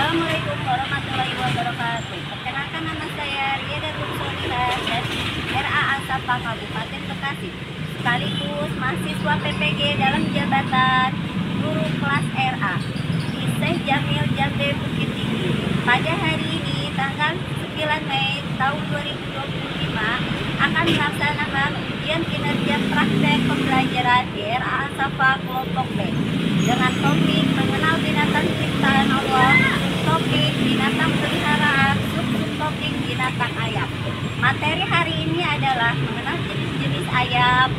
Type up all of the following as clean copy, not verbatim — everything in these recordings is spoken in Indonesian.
Assalamualaikum warahmatullahi wabarakatuh. Perkenalkan, nama saya Ria Datul Soliha dari RA Asapa Kabupaten Bekasi, sekaligus mahasiswa PPG dalam jabatan guru kelas RA di Syekh Jamil Jambe Bukit Tinggi. Pada hari ini tanggal 9 Mei tahun 2025 akan melaksanakan ujian kinerja praktek pembelajaran di RA Asapa kelompok B dengan topik mengenal binatang ciptaan Allah, topik binatang peliharaan, topik binatang ayam. Materi hari ini adalah mengenal jenis-jenis ayam,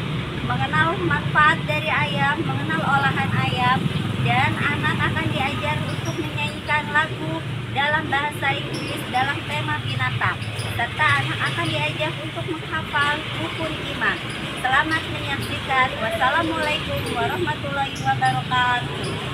mengenal manfaat dari ayam, mengenal olahan ayam, dan anak akan diajar untuk menyanyikan lagu dalam bahasa Inggris dalam tema binatang, serta anak akan diajar untuk menghafal rukun iman. Selamat menyaksikan. Wassalamualaikum warahmatullahi wabarakatuh.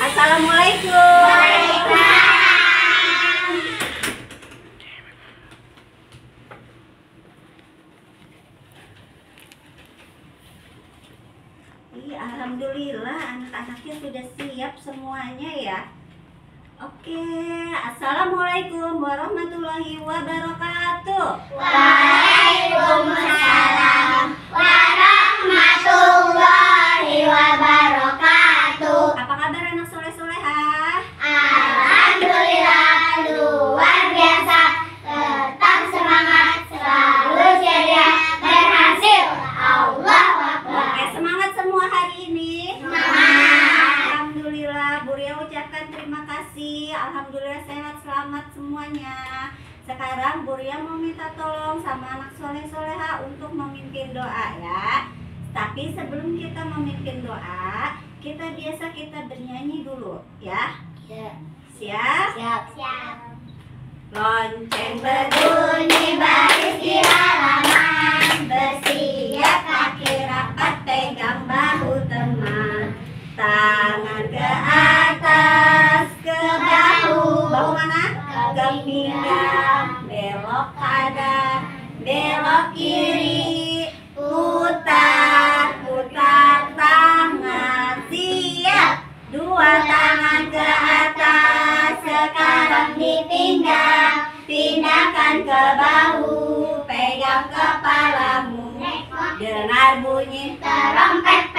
Assalamualaikum. Alhamdulillah anak-anaknya sudah siap semuanya ya. Oke, Assalamualaikum warahmatullahi wabarakatuh. Waalaikumsalam warahmatullahi wabarakatuh. Apa kabar anak soleh-soleha? Alhamdulillah luar biasa. Tetap semangat, selalu ceria, berhasil. Allahu Akbar. Oke, semangat semua hari ini. Alhamdulillah, Bu Ria ucapkan terima kasih. Alhamdulillah sehat selamat semuanya. Sekarang Bu Ria mau minta tolong sama anak soleh-soleha untuk memimpin doa ya. Tapi sebelum kita memimpin doa, kita bernyanyi dulu ya. Siap? Siap. Lonceng Berbunyi baris di halaman, bersiap kaki rapat pegang bahu teman, tangan ke atas ke bahu mana? Ke pinggang, belok kanan, belok kiri, putar tangan, siap. Dua tangan ke atas, sekarang di pinggang, pindahkan ke bahu, pegang kepalamu. Dengar bunyi terompet,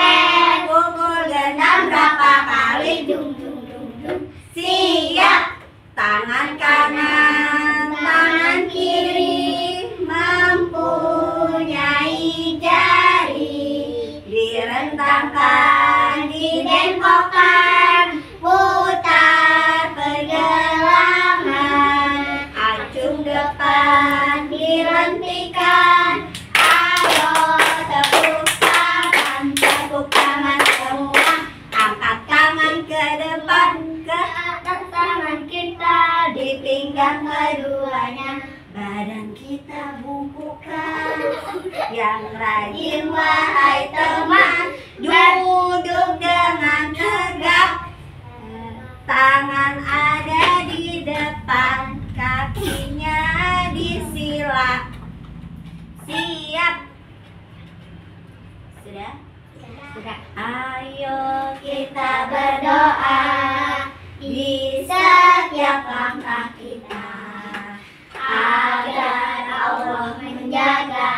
pukul gendang berapa kali, dung dung dung dung. siap. Tangan kanan, tangan kiri, mempunyai jari, direntangkan, dibengkokkan, putar pergelangan, acung depan, dihentikan. Ayo tepuk tangan semua, angkat tangan ke depan, ke Atas tangan kita, di pinggang keduanya, badan kita bungkukkan. Yang rajin wahai teman, duduk dengan tegak, tangan ada di depan, kakinya disila. Siap? Sudah? Ayo kita berdoa di setiap langkah kita, agar Allah menjaga,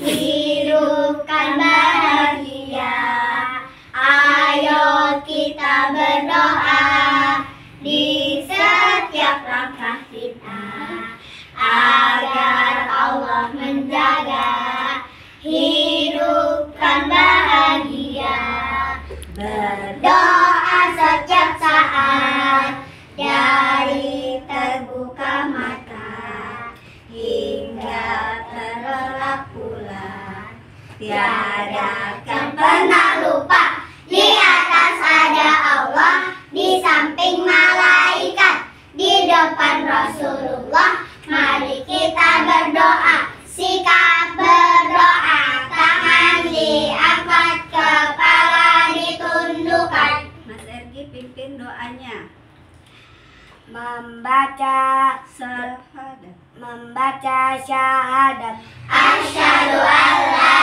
hidupkan bahagia. Ayo kita berdoa di setiap langkah kita, agar Allah menjaga, hidupkan bahagia. Berdoa setiap saat, dari terbuka mata hingga terlelap bulan. tiada akan pernah lupa. Di atas ada Allah, di samping malaikat, di depan Rasulullah. Mari kita berdoa. Sikap berdoa, tangan diangkat, kepala ditundukkan. Mas Ergi pimpin doanya. Membaca syahadat. Asyhadu an la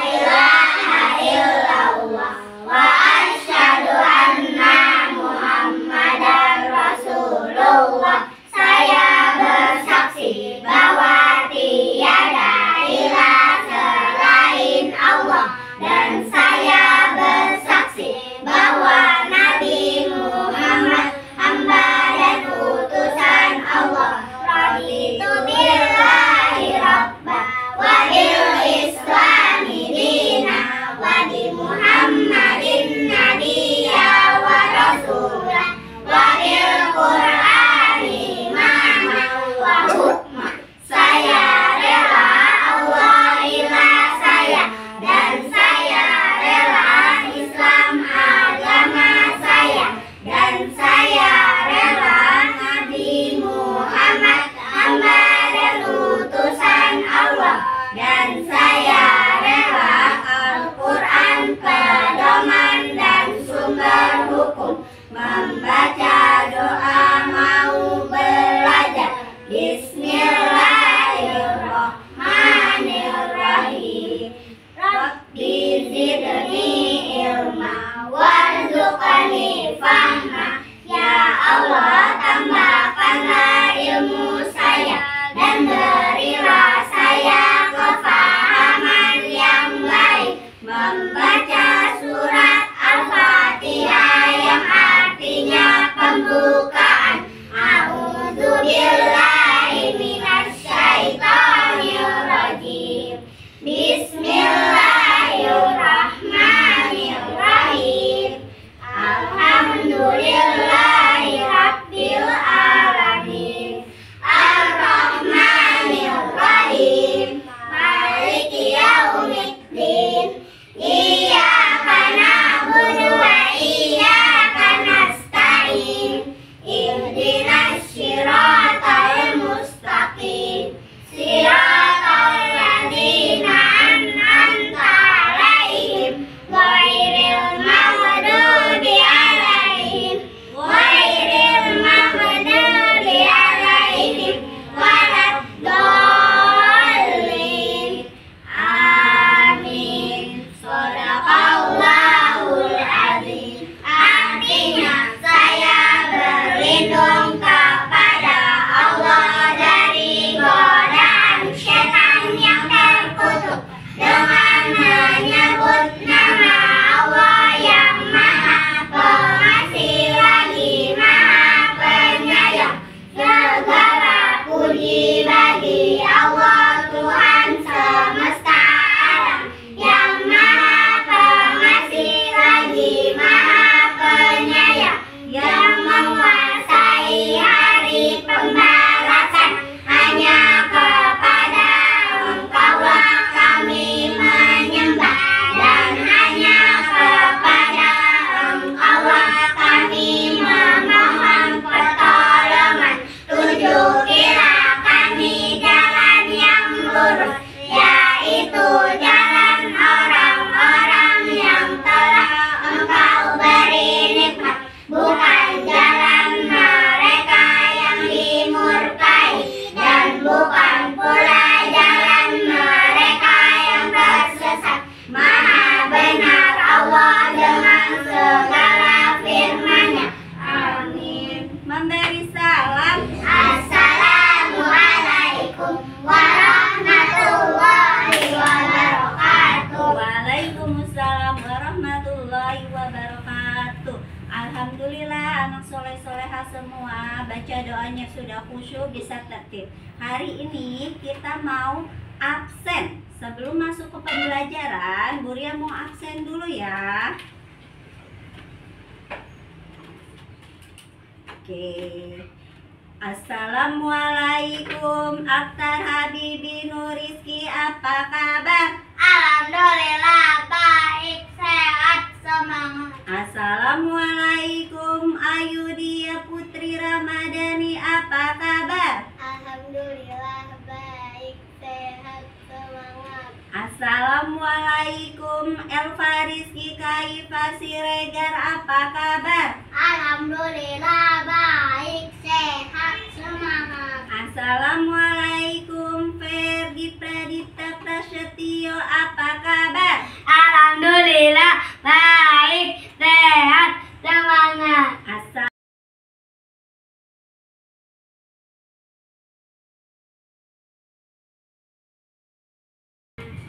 ilaha illallah wa asyhadu anna Muhammadar Rasulullah. Saya bersaksi bahwa tiada ilah selain Allah, dan saya bersaksi bahwa Nabi Muhammad hamba dan utusan Allah. Raditu billahi rabba wa bil islami dina wa bi Muhammadin nabiyya wa rasulah wa bil Qur'ani imama wa hukma. Saya rela Allah ilah saya, dan saya rela Islam agama saya, dan saya rela Nabi Muhammad hamba dan utusan Allah, dan saya rela Al-Quran pedoman dan sumber hukum. Membaca doa mau belajar. Bismillahirrahmanirrahim. Rabbi zidni ilma warzuqni fahma. Ya Allah, tambahkanlah ilmu saya dan berilah saya kefahaman yang baik. Membaca surat Al-Fatihah yang artinya pembukaan. A'udzubillahi minasyaitonirrajim. Bismillahirrahmanirrahim. Alhamdulillahi rabbil alamin. Ar-Rahmanir-Rahim. Maliki yaumiddin. Iyyaka na'budu wa iyyaka nasta'in. Ihdinas siratal mustaqim. Siratal ladzina an'amta 'alaihim ghairil maghdubi 'alaihim waladdallin. Amin. Shadaqallahul azim. Artinya, saya berlindung kepada Allah dari godaan setan yang terkutuk dengan menyebut nama Allah yang Maha Pengasih lagi Maha Penyayang. Segala puji bagi Allah Tuhan semesta alam yang Maha Pengasih lagi Maha Penyayang, yang menguasai hari pembalasan. Hanya kepada Engkaulah kami menyembah, dan hanya kepada Engkaulah kami memohon pertolongan. Tunjukilah kami jalan yang lurus, yaitu jalan orang-orang yang telah Engkau beri nikmat, bukan jalan mereka yang dimurkai, dan bukan pula jalan mereka yang tersesat. Maha benar Allah dengan segala firman-Nya. Amin. Memberi salam. Assalamualaikum warahmatullahi wabarakatuh. Waalaikumsalam warahmatullahi wabarakatuh. Alhamdulillah, anak soleh-soleha semua baca doanya sudah khusyuk, bisa tertib. Hari ini kita mau absen. Sebelum masuk ke pembelajaran, Bu Ria mau absen dulu ya. Oke. Assalamualaikum Akhtar Habibi Nuriski, apa kabar? Alhamdulillah. Assalamualaikum Elva Rizky Kaifa Siregar, apa kabar? Alhamdulillah baik, sehat, semangat. Assalamualaikum Ferdi Pradita Prasetyo, apa kabar? Alhamdulillah baik, sehat, semangat.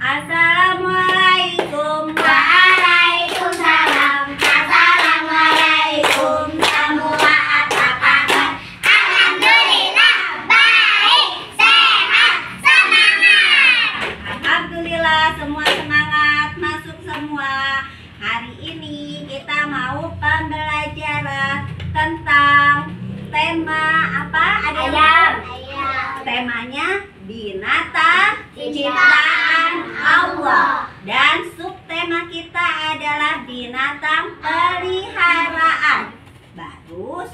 Assalamualaikum. Waalaikumsalam. Assalamualaikum semua, apa kabar? Alhamdulillah baik, sehat, semangat. Alhamdulillah semua semangat, masuk semua. Hari ini kita mau pembelajaran tentang tema apa? Ayam. Temanya binatang ciptaan Allah, dan subtema kita adalah binatang peliharaan. Baru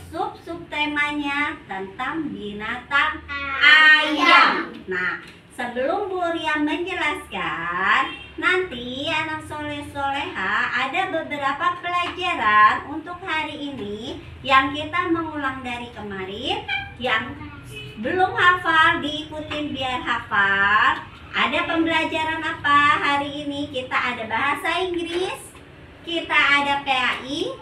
subtemanya tentang binatang ayam. Nah, sebelum Bu Ria menjelaskan, nanti anak soleh-soleha ada beberapa pelajaran untuk hari ini yang kita mengulang dari kemarin. Yang belum hafal diikutin biar hafal. Ada pembelajaran apa hari ini? Kita ada bahasa Inggris, kita ada PAI,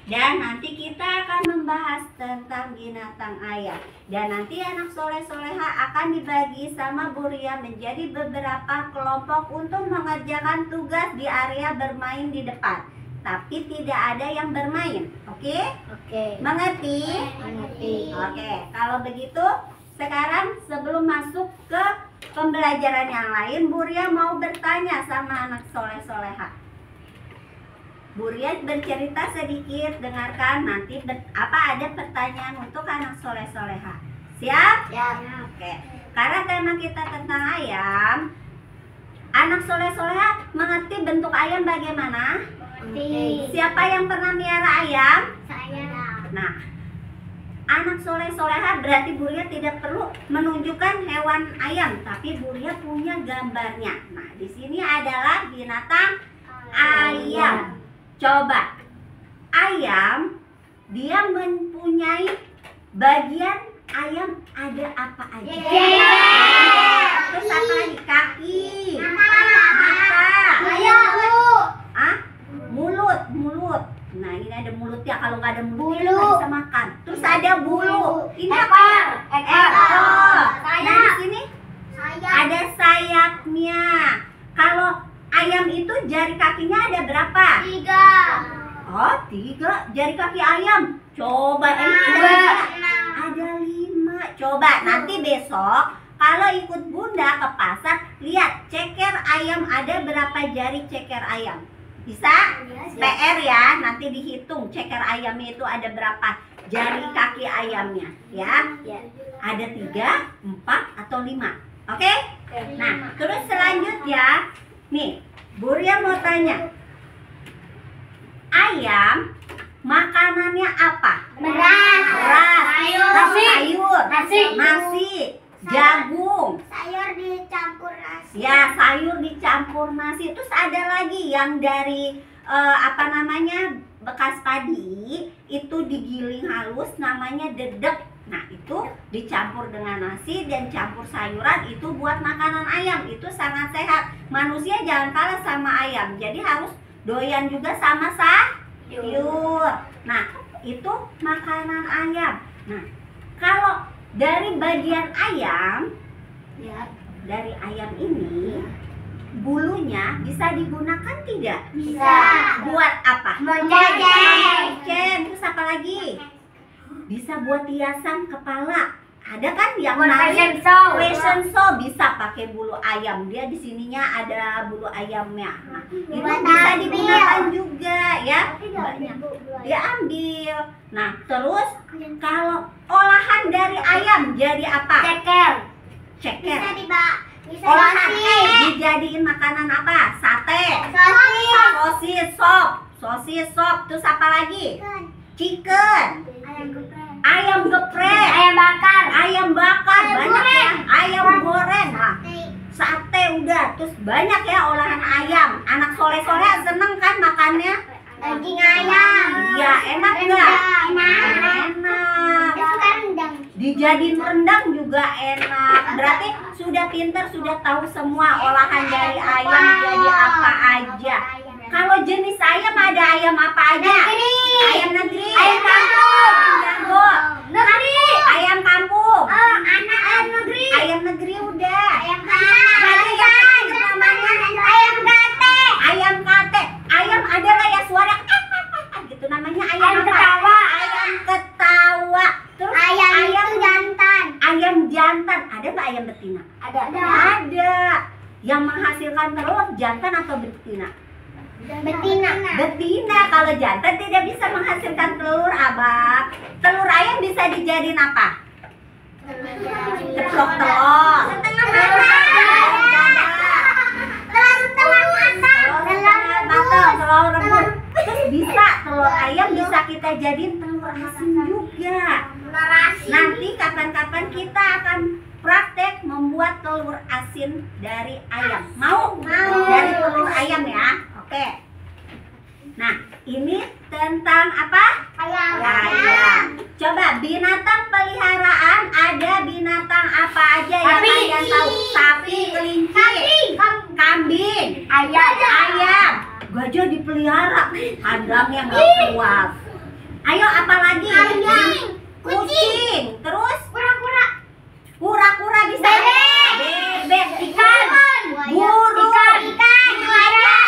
dan nanti kita akan membahas tentang binatang ayam. Dan nanti anak soleh-soleha akan dibagi sama Bu Ria menjadi beberapa kelompok untuk mengerjakan tugas di area bermain di depan. Tapi tidak ada yang bermain, oke? Oke. Mengerti? Mengerti. Oke, kalau begitu sekarang sebelum masuk ke pembelajaran yang lain, Bu Ria mau bertanya sama anak soleh-soleha. Bu Ria bercerita sedikit, dengarkan nanti apa ada pertanyaan untuk anak soleh-soleha. Siap? Ya. Oke, karena tema kita tentang ayam, anak soleh-soleha mengerti bentuk ayam bagaimana? Siapa yang pernah miara ayam? Saya. Nah, anak soleh-soleha berarti Bu Ria tidak perlu menunjukkan hewan ayam, tapi Bu Ria punya gambarnya. Nah, di sini adalah binatang ayam. Coba, ayam dia mempunyai bagian ayam ada apa aja? Terus apa lagi? Kaki, mata, mulut. Nah, ini ada mulutnya. Kalau nggak ada mulutnya nggak bisa makan. Terus ada bulu. Ini apa? Ekor. Nah, di sini ada sayapnya. Kalau ayam itu jari kakinya ada berapa? 3. Oh, 3 jari kaki ayam. Coba ini ada 5. Coba nanti besok kalau ikut Bunda ke pasar, lihat ceker ayam ada berapa jari ceker ayam. Bisa? PR ya, nanti dihitung ceker ayamnya itu ada berapa jari kaki ayamnya, ya. Ada 3, 4, atau 5. Oke? Nah, terus selanjutnya, nih, Bu Ria mau tanya. Ayam makanannya apa? Beras. Sayur, nasi, jagung. Sayur dicampur nasi. Ya, sayur dicampur nasi. Terus ada lagi yang dari bekas padi itu digiling halus, namanya dedek. Nah, itu dicampur dengan nasi dan campur sayuran, itu buat makanan ayam. Itu sangat sehat. Manusia jangan kalah sama ayam. Jadi harus doyan juga sama sayur. Nah, itu makanan ayam. Nah, kalau dari bagian ayam, dari ayam ini, bulunya bisa digunakan tidak? Bisa. Buat apa? Menjajan. Terus apa lagi? Bisa buat hiasan kepala. Ada kan yang Buat narik fashion show. bisa pakai bulu ayam. Dia di sininya ada bulu ayamnya. Nah, itu Buat bisa ambil. digunakan juga ya. Banyak. Dia ambil. Nah, terus kalau olahan dari ayam jadi apa? Ceker. Ceker. Bisa Olahan nasi. dijadiin makanan apa? Sate, Sosis. sosis sop, terus apa lagi? Chicken, ayam geprek, Ayam bakar. ayam bakar, Ayam banyak ya. goreng. Ayam goreng. Nah, sate udah, terus banyak ya olahan ayam. Anak soleh-soleh seneng kan makannya? Daging ayam. Iya, enak nggak? Enak. Enak. Suka rendang. Dijadiin rendang juga enak. Berarti sudah pinter, sudah tahu semua olahan dari ayam jadi apa aja. Kalau jenis ayam ada ayam apa aja? Ayam negeri. Ayam kampung. Jago. Negeri. Ayam kampung. Anak ayam negeri. Ayam negeri udah. Ayam kampung. Berarti yang ketiga namanya Ayam kate. ayam kate. Ayam ada nggak ya suara gitu namanya ayam Ayam apa? ketawa. Ayam ketawa. Terus Ayam itu jantan. ayam jantan. Ada nggak ayam betina? Ada. Ada. Yang menghasilkan telur jantan atau betina? Betina. Betina. Kalau jantan tidak bisa menghasilkan telur, Abang. Telur ayam bisa dijadiin apa? Ceplok telur. Setengah matang. Telur setengah matang. Telur matang, telur rebus. Terus bisa telur ayam bisa kita jadiin telur asin juga. Nanti kapan-kapan kita akan praktek membuat telur asin dari ayam. Mau? Mau. Dari telur ayam ya. Oke. Nah, ini tentang apa? Ayam. Coba binatang peliharaan, ada binatang apa aja yang Sapi. kalian tahu? Sapi, kelinci, kambing, ayam. Gajah dipelihara, kandangnya nggak kuat. Ayo apa lagi? Anjing. Kucing. Terus Kura-kura. kura-kura bisa. Bebek, ikan, burung, buaya.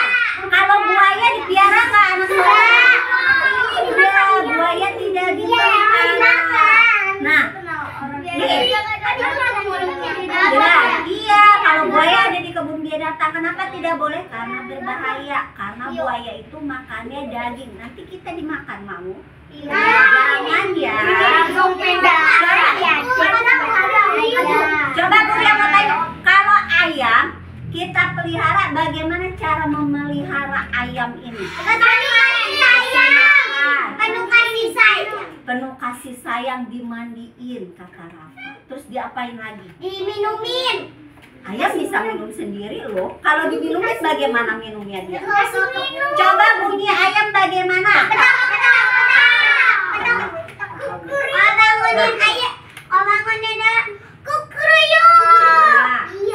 Kalau buaya dipiara nggak anak saya? Tidak, buaya tidak dipelihara. Nah, iya, kalau buaya ada di kebun binatang, kenapa tidak boleh? Karena berbahaya. Karena buaya itu makannya daging. Nanti kita dimakan, mau? Jangan ya. Coba Bu yang mau tanya, kalau ayam kita pelihara, bagaimana cara memelihara ayam ini? Penuh kasih sayang, dimandiin kata Rafa. Terus diapain lagi? Diminumin. Ayam bisa minum sendiri loh. Kalau diminumin bagaimana minumnya dia? Kasih minum. Coba bunyi ayam bagaimana? Nah,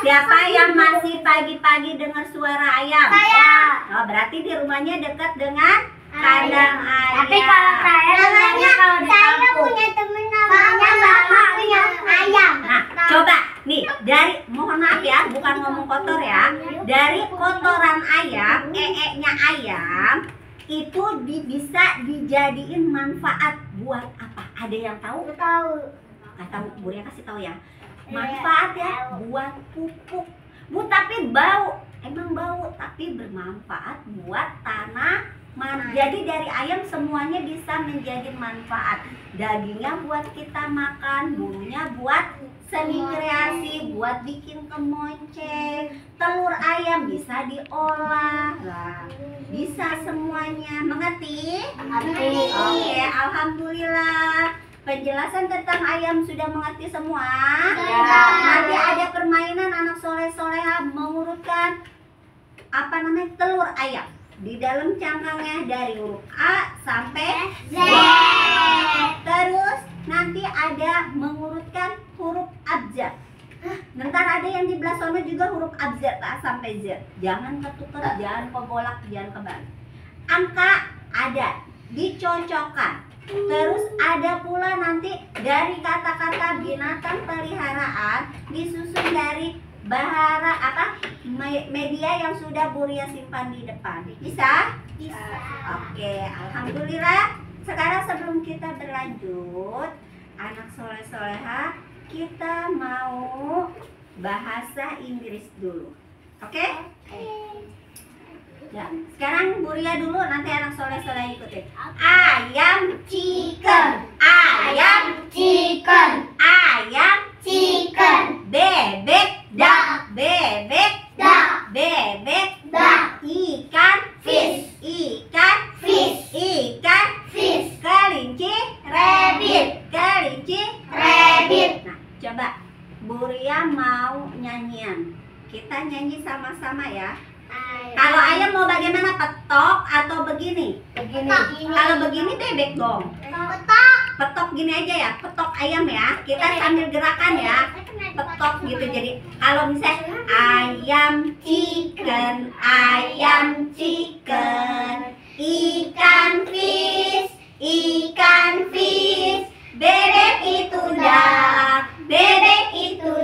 siapa yang masih pagi-pagi dengar suara ayam? Saya. Oh, berarti di rumahnya dekat dengan kandang ayam. Tapi kalau saya namanya kalau di kampung. Punya temen namanya Bapak punya ayam. Nah, coba nih dari, mohon maaf ya, bukan ngomong kotor ya. Dari kotoran ayam, nya ayam itu bisa dijadiin manfaat buat apa? Ada yang tahu? Tahu. Nggak tahu, Buria kasih tahu ya. Manfaat ya buat pupuk. Bu, tapi bau. Emang bau, tapi bermanfaat buat tanaman. Jadi dari ayam semuanya bisa menjadi manfaat. Dagingnya buat kita makan, bulunya buat seni kreasi, buat bikin kemonceng. Telur ayam bisa diolah. Lah, bisa semuanya. Mengerti? Mengerti. Oke, alhamdulillah. Penjelasan tentang ayam sudah mengerti semua? Ya. Nanti ada permainan anak soleh-soleha mengurutkan apa namanya telur ayam di dalam cangkangnya dari huruf A sampai Z. Terus nanti ada mengurutkan huruf abjad. Ntar ada yang di belah sono juga huruf abjad A sampai Z. Jangan ketukar, jangan kebolak, jangan kebalik. Angka ada, dicocokkan. Terus ada pula nanti dari kata-kata binatang peliharaan disusun dari bahara apa media yang sudah Buria simpan di depan. Bisa? Bisa. Oke, alhamdulillah. Sekarang sebelum kita berlanjut, anak soleh-soleha, kita mau bahasa Inggris dulu. Oke? Ya, sekarang Buria dulu, nanti anak soleh-soleh ikutin. Ayam chicken, ayam Chicken. ayam Chicken. bebek duck, bebek Duck. bebek Duck. ikan Fish. ikan Fish. ikan Fish. kelinci Rabbit. kelinci Rabbit. Nah, coba Buria mau nyanyian. Kita nyanyi sama-sama ya. Kalau ayam mau bagaimana? Petok atau begini? Begini. Kalau begini bebek dong. Petok. Petok gini aja ya, petok ayam ya. Kita sambil gerakan ya. Petok gitu. Jadi kalau misalnya ayam chicken, ikan fish, bebek itu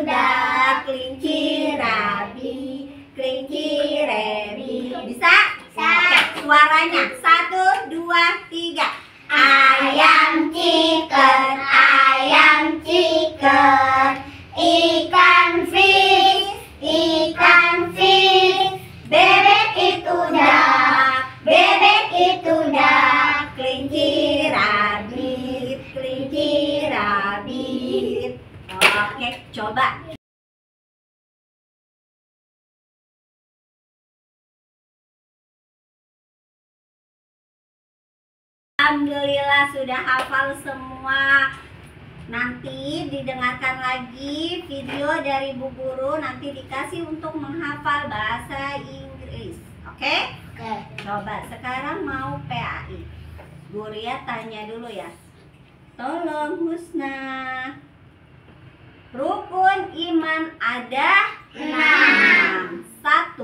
duck, kelinci rabi. Bisa? Oke, suaranya 1, 2, 3. Ayam chicken, ikan fish, bebek itu duck, kelinci rabit. Oke, coba. Alhamdulillah sudah hafal semua. Nanti didengarkan lagi video dari Bu Guru, nanti dikasih untuk menghafal bahasa Inggris. Oke? Oke. Coba sekarang mau PAI. Bu Ria tanya dulu ya. Tolong Husna. Rukun iman ada 6. 1.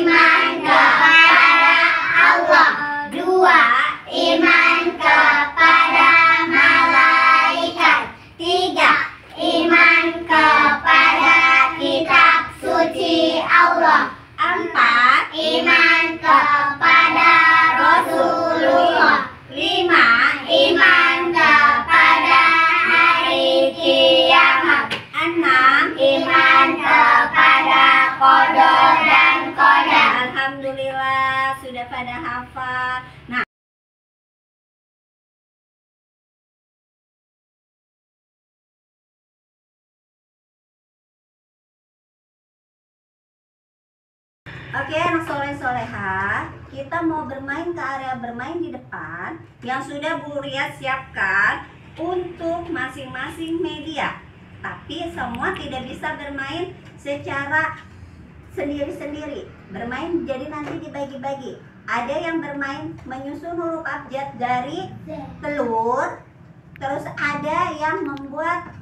Iman kepada Allah. 2. Iman kepada malaikat. 3. Iman kepada kitab suci Allah. 4. Iman kepada Rasulullah. 5. Iman kepada hari kiamat. 6. Iman kepada qadar dan qadar. Alhamdulillah sudah pada hafal. Nah, oke, anak soleh-soleha, kita mau bermain ke area bermain di depan yang sudah Bu Ria siapkan untuk masing-masing media. Tapi semua tidak bisa bermain secara sendiri-sendiri. Bermain jadi nanti dibagi-bagi. Ada yang bermain menyusun huruf abjad dari telur, terus ada yang membuat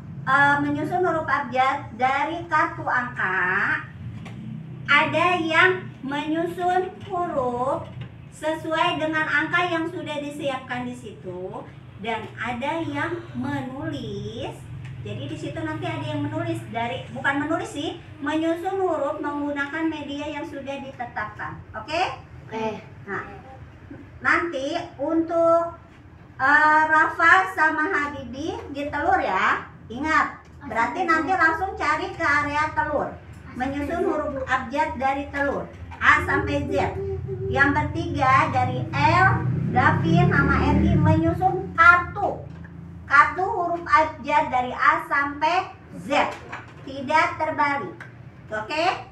menyusun huruf abjad dari kartu angka. Ada yang menyusun huruf sesuai dengan angka yang sudah disiapkan di situ, dan ada yang menulis. Jadi di situ nanti ada yang menulis bukan menulis sih, menyusun huruf menggunakan media yang sudah ditetapkan. Oke? Oke. Nah, nanti untuk Rafa sama Habibi di telur ya. Ingat, berarti nanti langsung cari ke area telur. Menyusun huruf abjad dari telur A sampai Z. Yang bertiga dari L, Davin sama Ergi menyusun kartu huruf abjad dari A sampai Z, tidak terbalik. Oke?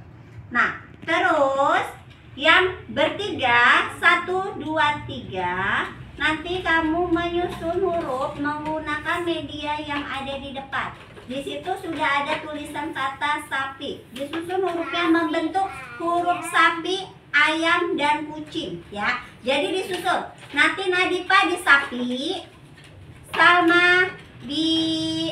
Nah, terus yang bertiga 1, 2, 3, nanti kamu menyusun huruf menggunakan media yang ada di depan. Di situ sudah ada tulisan kata sapi. Disusun hurufnya membentuk huruf sapi, ayam, dan kucing ya. Jadi disusun. Nanti Nadifa di sapi, Salma di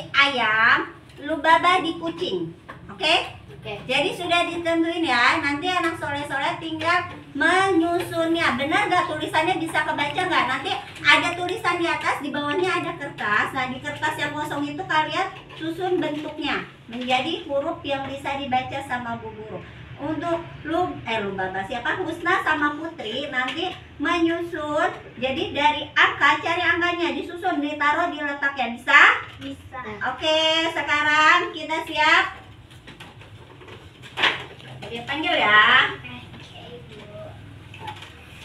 ayam, Lubaba di kucing. Oke? Jadi sudah ditentuin ya. Nanti anak soleh-soleh tinggal menyusunnya. Benar gak tulisannya, bisa kebaca nggak? Nanti ada tulisan di atas, di bawahnya ada kertas. Nah, di kertas yang kosong itu kalian susun bentuknya menjadi huruf yang bisa dibaca sama Bu Guru. Untuk Lubaba siapa? Husna sama Putri nanti menyusun. Jadi dari angka, cari angkanya, disusun, ditaruh di letaknya. Bisa? Bisa. Oke, sekarang kita siap. Dia panggil ya.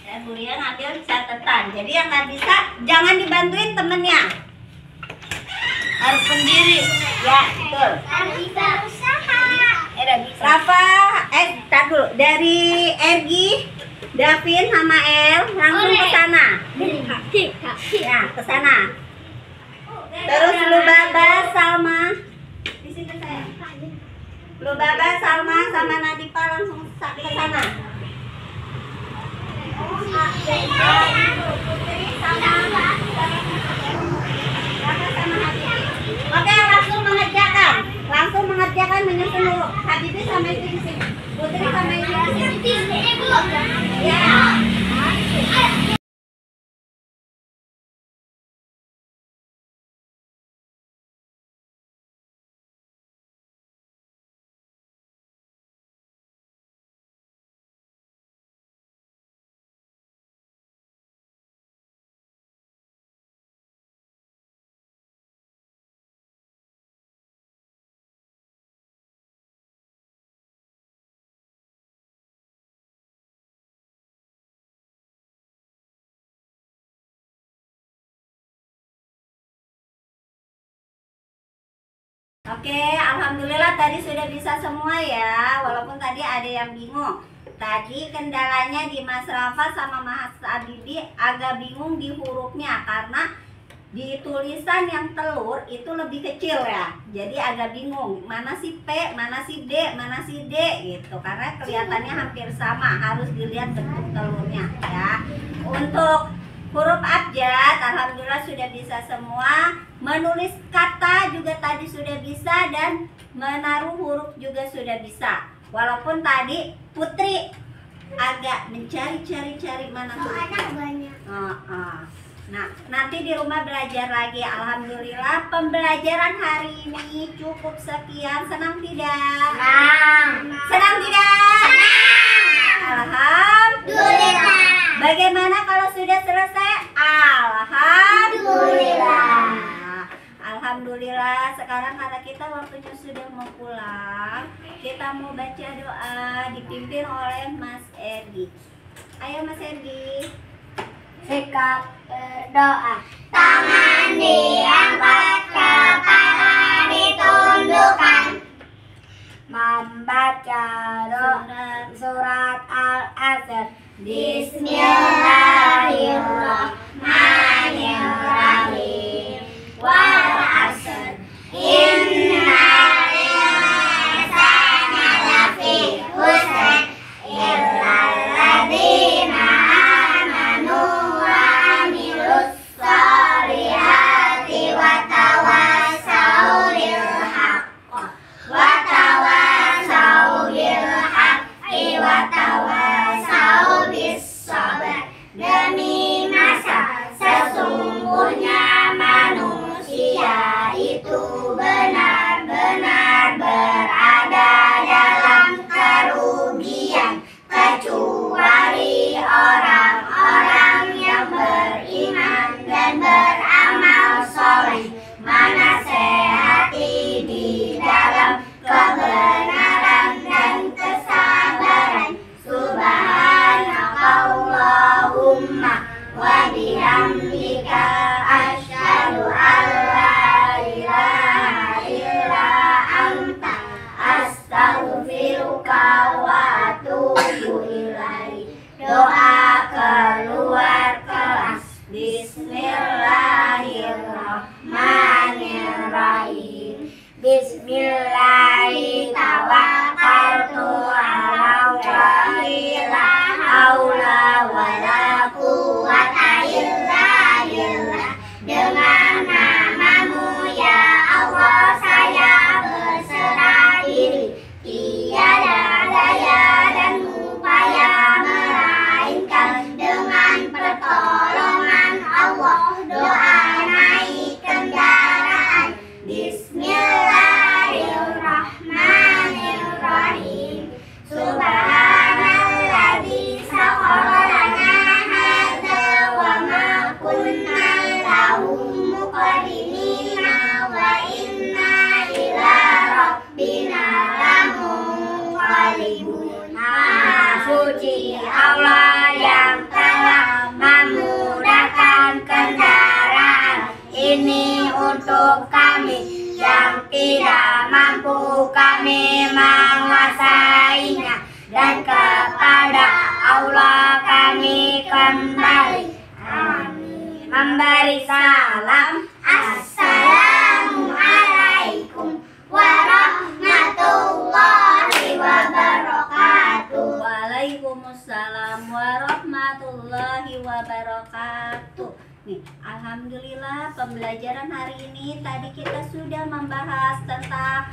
Ya, Bu Ria ngambil catatan. Jadi yang nggak bisa jangan dibantuin temennya, harus sendiri. Ya, betul. Bisa usaha. Rafa, tar dulu. Dari Ergi, Davin sama El langsung ke sana. Ya, ke sana. Terus Lubaba, Salma. Di situ saya. Lubaba, Salma, sama Nadifa langsung ke sana. Oke, langsung mengerjakan menyusun dulu. Habibi sama itu di sini. Putri sama itu di sini. Ya. Oke, alhamdulillah tadi sudah bisa semua ya. Walaupun tadi ada yang bingung. Tadi kendalanya di Mas Rafa sama Mas Habibi agak bingung di hurufnya karena di tulisan yang telur itu lebih kecil ya. Jadi agak bingung mana si P, mana si D, mana si D gitu. Karena kelihatannya hampir sama, harus dilihat bentuk telurnya ya. Untuk huruf abjad, alhamdulillah sudah bisa semua. Menulis kata juga tadi sudah bisa dan menaruh huruf juga sudah bisa. Walaupun tadi Putri agak mencari-cari mana hurufnya. Nah, nanti di rumah belajar lagi. Alhamdulillah pembelajaran hari ini cukup sekian. Senang tidak? Senang tidak? Alhamdulillah. Bagaimana kalau sudah selesai? Alhamdulillah. Alhamdulillah, sekarang karena kita waktunya sudah mau pulang, kita mau baca doa dipimpin oleh Mas Erdi. Ayo Mas Erdi. Sikap berdoa. Tangan diangkat, kepala ditundukkan. Membaca surat Al-Asr. Bismillahirrahmanirrahim. Wal 'asr. Innal insana lafi khusr illal ladzina amanu wa amilus sholihati wa tawassaw bil haqqi wa tawassaw bil haqqi wa tawassaw bis sabr. Demi masa sesungguhnya manusia itu benar-benar berada dalam kerugian kecuali orang-orang yang beriman dan beramal soleh, menasehati di dalam kebenaran dan kesabaran. Subhanakallahumma wa bihamdika asyhadu an la ilaha illa anta astaghfiruka wa atubu ilaik. Doa keluar kelas. Bismillahirrahmanirrahim. Bismillahi tawakkaltu ala Allahi la haula wala quwwata illa billah. Dengan namamu ya Allah saya berserah diri. Tiada daya dan upaya melainkan dengan pertolongan Allah. Doa naik kendaraan. Bismillahirrahmanirrahim. Subhanalladzi sakhkhara lana hadza wa ma kunna lahu muqrinina wa inna ila rabbina lamunqalibun. Maha suci Allah yang telah memudahkan kendaraan ini untuk kami yang tidak mampu, kami menguasainya, dan kepada Allah kami kembali. Amin. Memberi salam. Assalamualaikum warahmatullahi Waalaikumsalam warahmatullahi wabarakatuh. Nih, alhamdulillah pembelajaran hari ini tadi kita sudah membahas tentang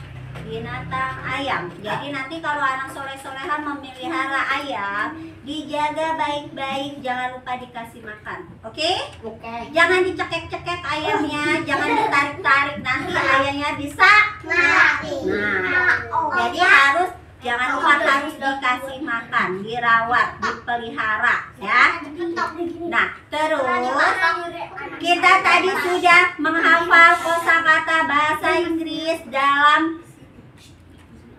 binatang ayam. Jadi nanti kalau anak soleh-solehan memelihara ayam, dijaga baik-baik, jangan lupa dikasih makan. Oke? Oke. Jangan dicekek-cekek ayamnya, jangan ditarik-tarik, nanti ayamnya bisa Mati. Nah, jadi jangan lupa harus dikasih makan, dirawat, dipelihara ya. Nah, terus kita tadi sudah menghafal kosakata bahasa Inggris dalam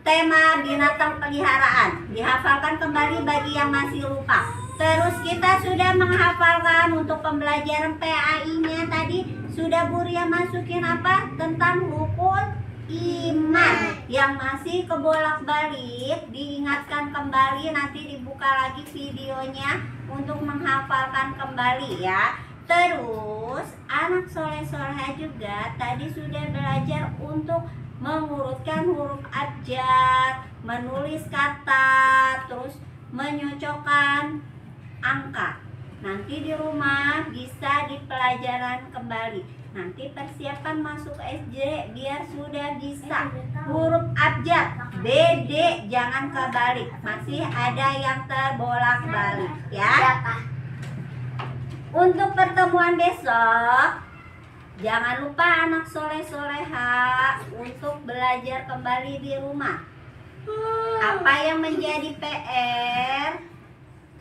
tema binatang peliharaan. Dihafalkan kembali bagi yang masih lupa. Terus kita sudah menghafalkan untuk pembelajaran PAI-nya tadi sudah Bu Ria masukin apa? Tentang rukun iman. Yang masih kebolak-balik diingatkan kembali, nanti dibuka lagi videonya untuk menghafalkan kembali ya. Terus anak soleh-soleha juga tadi sudah belajar untuk mengurutkan huruf abjad, menulis kata, terus menyocokkan angka. Nanti di rumah bisa di pelajaran kembali. Nanti persiapan masuk SD biar sudah bisa huruf abjad, BD jangan kebalik, masih ada yang terbolak-balik ya. Untuk pertemuan besok, jangan lupa anak soleh-soleha untuk belajar kembali di rumah. Apa yang menjadi PR,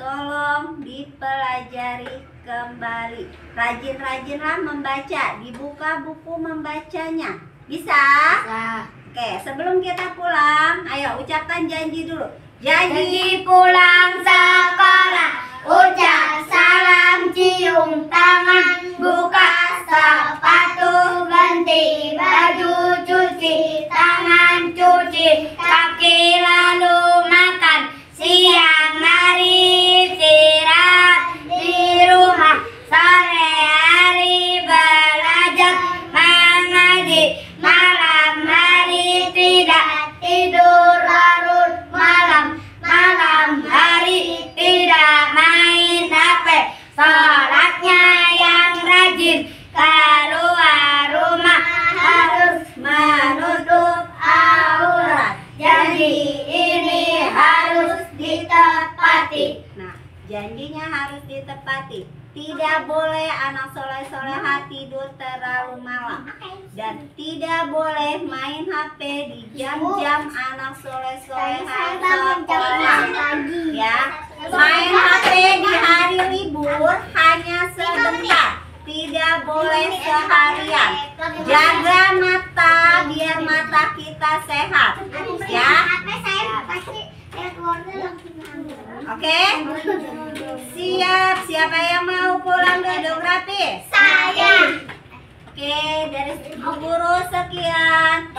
tolong dipelajari kembali. Rajin-rajinlah membaca, dibuka buku membacanya. Bisa? Oke, sebelum kita pulang, ayo ucapkan janji dulu. Janji pulang sekolah, ucap salam, cium tangan, buka sepatu, ganti baju, cuci tangan, cuci kaki, lalu makan. Siang hari istirahat di rumah, sore hari belajar mengaji, malam hari tidak tidur larut malam, malam hari tidak main HP, sholatnya yang rajin, keluar rumah harus menutup aurat, janji ini harus ditepati. Nah, janjinya harus ditepati. Tidak boleh anak soleh-soleha tidur terlalu malam, dan tidak boleh main HP di jam-jam anak soleh-soleha sekolah ya. Main HP di hari libur hanya sebentar, tidak boleh seharian. Jaga mata biar mata kita sehat ya. Oke? Siap. Siapa yang mau pulang duduk rapi? Saya. Oke, dari Bu Guru sekian.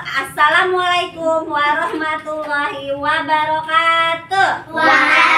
Assalamualaikum warahmatullahi wabarakatuh. Waalaikumsalam.